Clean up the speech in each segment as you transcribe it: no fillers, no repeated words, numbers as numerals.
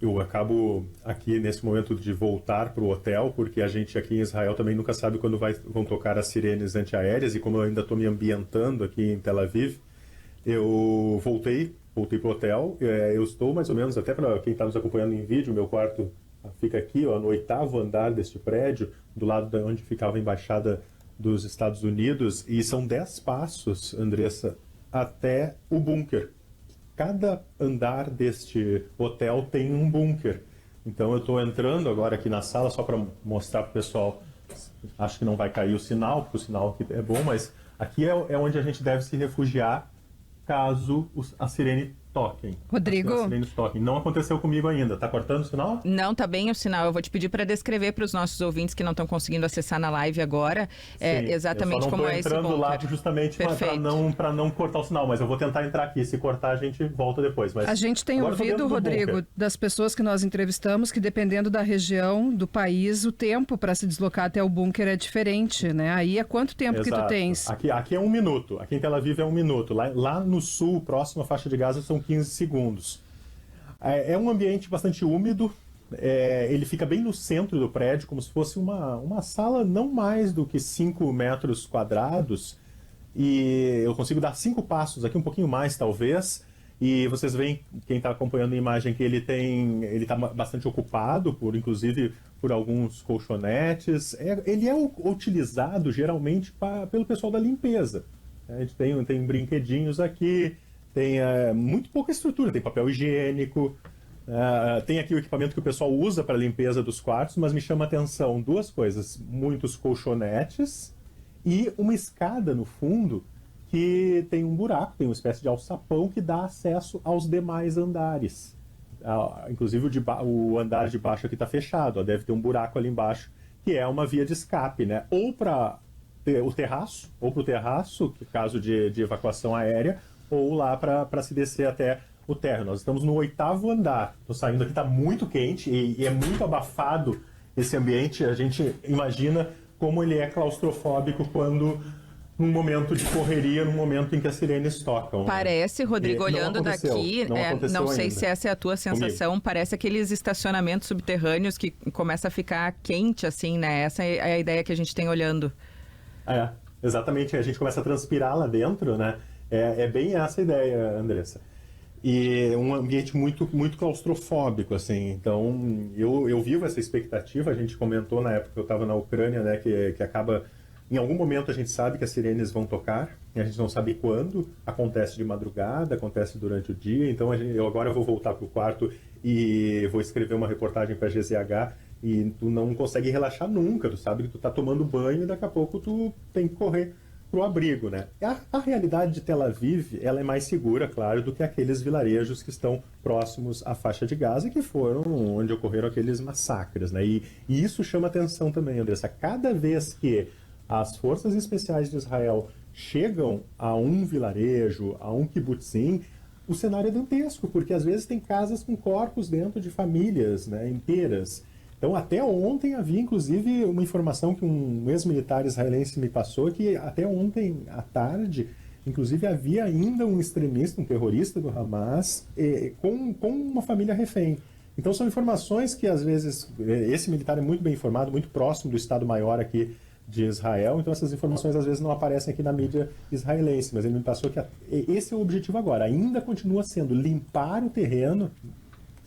eu acabo aqui nesse momento de voltar para o hotel, porque a gente aqui em Israel também nunca sabe quando vão tocar as sirenes antiaéreas, e como eu ainda estou me ambientando aqui em Tel Aviv, eu voltei para o hotel. Eu estou mais ou menos, até para quem está nos acompanhando em vídeo, meu quarto fica aqui, ó, no 8º andar deste prédio, do lado de onde ficava a Embaixada dos Estados Unidos, e são 10 passos, Andressa, até o bunker. Cada andar deste hotel tem um bunker. Então eu estou entrando agora aqui na sala só para mostrar para o pessoal. Acho que não vai cair o sinal, porque o sinal aqui é bom, mas aqui é onde a gente deve se refugiar caso a sirene toquem. Rodrigo? As sirenes toquem. Não aconteceu comigo ainda. Tá cortando o sinal? Não, tá bem o sinal. Eu vou te pedir para descrever para os nossos ouvintes que não estão conseguindo acessar na live agora exatamente como é esse bunker. Eu só não tô entrando lá justamente para não cortar o sinal, mas eu vou tentar entrar aqui. Se cortar, a gente volta depois. Mas a gente tem ouvido, Rodrigo, das pessoas que nós entrevistamos, que dependendo da região, do país, o tempo para se deslocar até o bunker é diferente, né? Aí é quanto tempo Exato. Que tu tens? Aqui é 1 minuto. Aqui em Tel Aviv é 1 minuto. Lá no sul, próximo à faixa de Gaza, são 15 segundos. É um ambiente bastante úmido. Ele fica bem no centro do prédio, como se fosse uma sala não mais do que 5 metros quadrados, e eu consigo dar 5 passos aqui, um pouquinho mais talvez, e vocês veem, quem está acompanhando a imagem, que ele está bastante ocupado, inclusive por alguns colchonetes. Ele é utilizado geralmente pelo pessoal da limpeza. A gente tem brinquedinhos aqui, tem muito pouca estrutura, tem papel higiênico, tem aqui o equipamento que o pessoal usa para a limpeza dos quartos, mas me chama a atenção 2 coisas: muitos colchonetes e uma escada no fundo que tem um buraco, tem uma espécie de alçapão que dá acesso aos demais andares. Inclusive o andar de baixo aqui está fechado, deve ter um buraco ali embaixo, que é uma via de escape, né? Ou para o terraço, ou para o terraço, caso de evacuação aérea, ou lá para se descer até o térreo. Nós estamos no 8º andar. Estou saindo aqui, está muito quente e é muito abafado esse ambiente. A gente imagina como ele é claustrofóbico quando, num momento de correria, num momento em que as sirenes tocam. Parece, Rodrigo, olhando daqui, não sei se essa é a tua sensação, parece aqueles estacionamentos subterrâneos que começa a ficar quente, assim, né? Essa é a ideia que a gente tem olhando. Exatamente. A gente começa a transpirar lá dentro, né? É bem essa a ideia, Andressa. E um ambiente muito, muito claustrofóbico, assim. Então, eu vivo essa expectativa. A gente comentou na época que eu estava na Ucrânia, né, que acaba... Em algum momento a gente sabe que as sirenes vão tocar, e a gente não sabe quando. Acontece de madrugada, acontece durante o dia. Então, eu agora vou voltar para o quarto e vou escrever uma reportagem para a GZH, e tu não consegue relaxar nunca. Tu sabe que tu tá tomando banho e daqui a pouco tu tem que correr pro abrigo, né? A realidade de Tel Aviv, ela é mais segura, claro, do que aqueles vilarejos que estão próximos à faixa de Gaza, que foram onde ocorreram aqueles massacres, né? E isso chama atenção também, Andressa. Cada vez que as forças especiais de Israel chegam a um vilarejo, a um kibbutzim, o cenário é dantesco, porque às vezes tem casas com corpos dentro de famílias, né, inteiras. Então, até ontem havia, inclusive, uma informação que um ex-militar israelense me passou, que até ontem à tarde, inclusive, havia ainda um extremista, um terrorista do Hamas, com uma família refém. Então, são informações que, às vezes, esse militar é muito bem informado, muito próximo do Estado-Maior aqui de Israel, então essas informações, às vezes, não aparecem aqui na mídia israelense, mas ele me passou que esse é o objetivo agora, ainda continua sendo limpar o terreno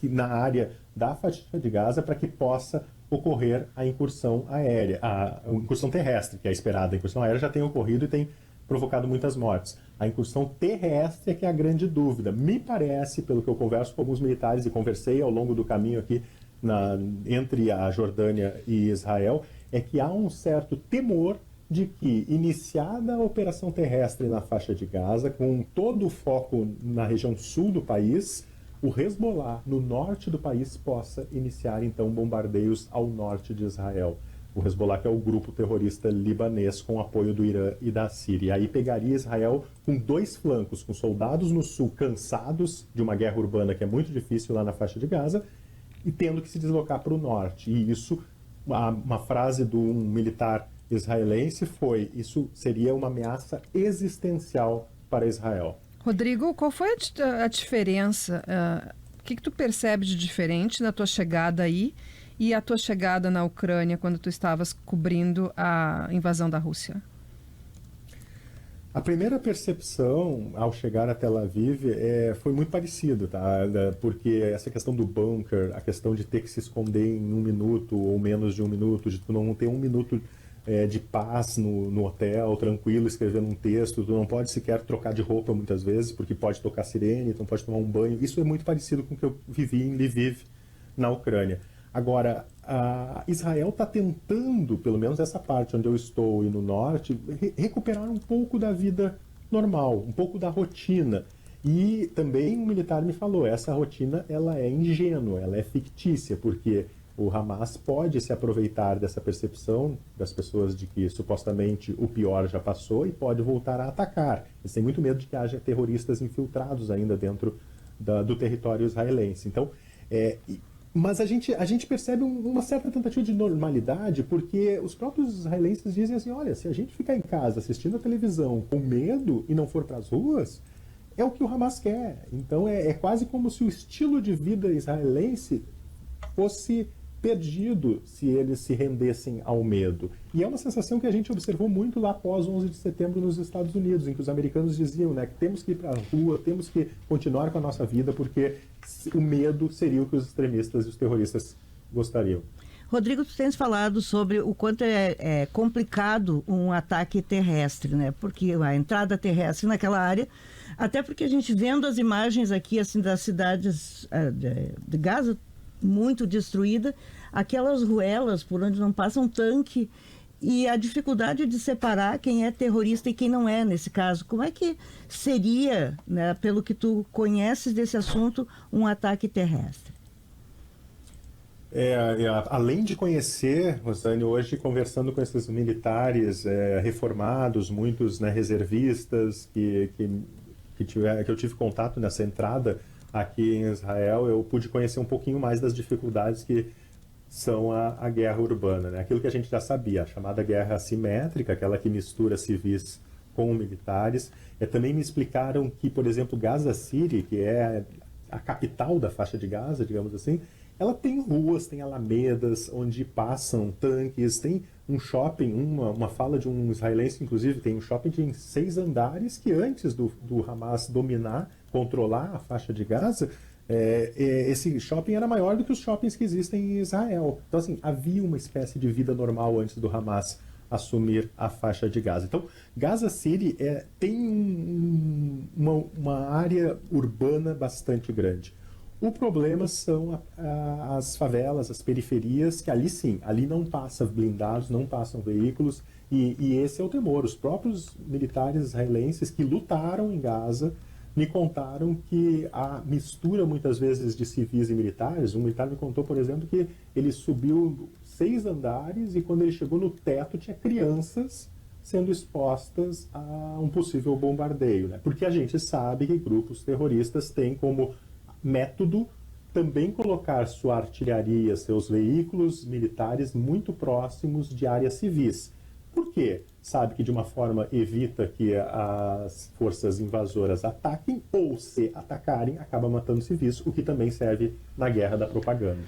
na área da faixa de Gaza para que possa ocorrer a incursão aérea, a incursão terrestre, que é esperada. A incursão aérea já tem ocorrido e tem provocado muitas mortes. A incursão terrestre é que é a grande dúvida. Me parece, pelo que eu converso com alguns militares e conversei ao longo do caminho aqui entre a Jordânia e Israel, é que há um certo temor de que, iniciada a operação terrestre na faixa de Gaza, com todo o foco na região sul do país, o Hezbollah, no norte do país, possa iniciar, então, bombardeios ao norte de Israel. O Hezbollah, que é o grupo terrorista libanês com apoio do Irã e da Síria. E aí pegaria Israel com 2 flancos, com soldados no sul cansados de uma guerra urbana que é muito difícil lá na faixa de Gaza, e tendo que se deslocar para o norte. E isso, uma frase de um militar israelense foi: isso seria uma ameaça existencial para Israel. Rodrigo, qual foi a diferença que tu percebe de diferente na tua chegada aí e a tua chegada na Ucrânia quando tu estavas cobrindo a invasão da Rússia? A primeira percepção ao chegar a Tel Aviv foi muito parecido, tá? Porque essa questão do bunker, a questão de ter que se esconder em 1 minuto ou menos de 1 minuto, de tu não ter 1 minuto de paz no hotel, tranquilo, escrevendo um texto, tu não pode sequer trocar de roupa muitas vezes, porque pode tocar sirene, tu não pode tomar um banho. Isso é muito parecido com o que eu vivi em Lviv, na Ucrânia. Agora, Israel está tentando, pelo menos essa parte onde eu estou e no norte, recuperar um pouco da vida normal, um pouco da rotina. E também um militar me falou, essa rotina ela é ingênua, ela é fictícia, porque o Hamas pode se aproveitar dessa percepção das pessoas de que supostamente o pior já passou e pode voltar a atacar. Eles têm muito medo de que haja terroristas infiltrados ainda dentro do território israelense. Então, mas a gente percebe uma certa tentativa de normalidade, porque os próprios israelenses dizem assim, olha, se a gente ficar em casa assistindo a televisão com medo e não for para as ruas, é o que o Hamas quer. Então é quase como se o estilo de vida israelense fosse perdido se eles se rendessem ao medo. E é uma sensação que a gente observou muito lá após 11 de setembro nos Estados Unidos, em que os americanos diziam, né, que temos que ir para a rua, temos que continuar com a nossa vida, porque o medo seria o que os extremistas e os terroristas gostariam. Rodrigo, tu tens falado sobre o quanto é complicado um ataque terrestre, né? Porque a entrada terrestre naquela área, até porque a gente vendo as imagens aqui assim das cidades de Gaza, muito destruída, aquelas ruelas por onde não passa um tanque e a dificuldade de separar quem é terrorista e quem não é nesse caso. Como é que seria, né, pelo que tu conheces desse assunto, um ataque terrestre? Além de conhecer, Rosane, hoje conversando com esses militares reformados, muitos, né, reservistas que eu tive contato nessa entrada aqui em Israel, eu pude conhecer um pouquinho mais das dificuldades que são a guerra urbana, né? Aquilo que a gente já sabia, a chamada guerra assimétrica, aquela que mistura civis com militares. Também me explicaram que, por exemplo, Gaza City, que é a capital da faixa de Gaza, digamos assim, ela tem ruas, tem alamedas onde passam tanques, tem um shopping, uma fala de um israelense, inclusive, tem um shopping de 6 andares que antes do Hamas dominar, controlar a faixa de Gaza, esse shopping era maior do que os shoppings que existem em Israel. Então, assim, havia uma espécie de vida normal antes do Hamas assumir a faixa de Gaza. Então, Gaza City tem uma área urbana bastante grande. O problema são as favelas, as periferias, que ali sim, ali não passam blindados, não passam veículos, e esse é o temor. Os próprios militares israelenses que lutaram em Gaza me contaram que a mistura muitas vezes de civis e militares, um militar me contou, por exemplo, que ele subiu 6 andares e quando ele chegou no teto tinha crianças sendo expostas a um possível bombardeio, né? Porque a gente sabe que grupos terroristas têm como método também colocar sua artilharia, seus veículos militares muito próximos de áreas civis. Por quê? Sabe que de uma forma evita que as forças invasoras ataquem ou se atacarem, acaba matando civis, o que também serve na guerra da propaganda.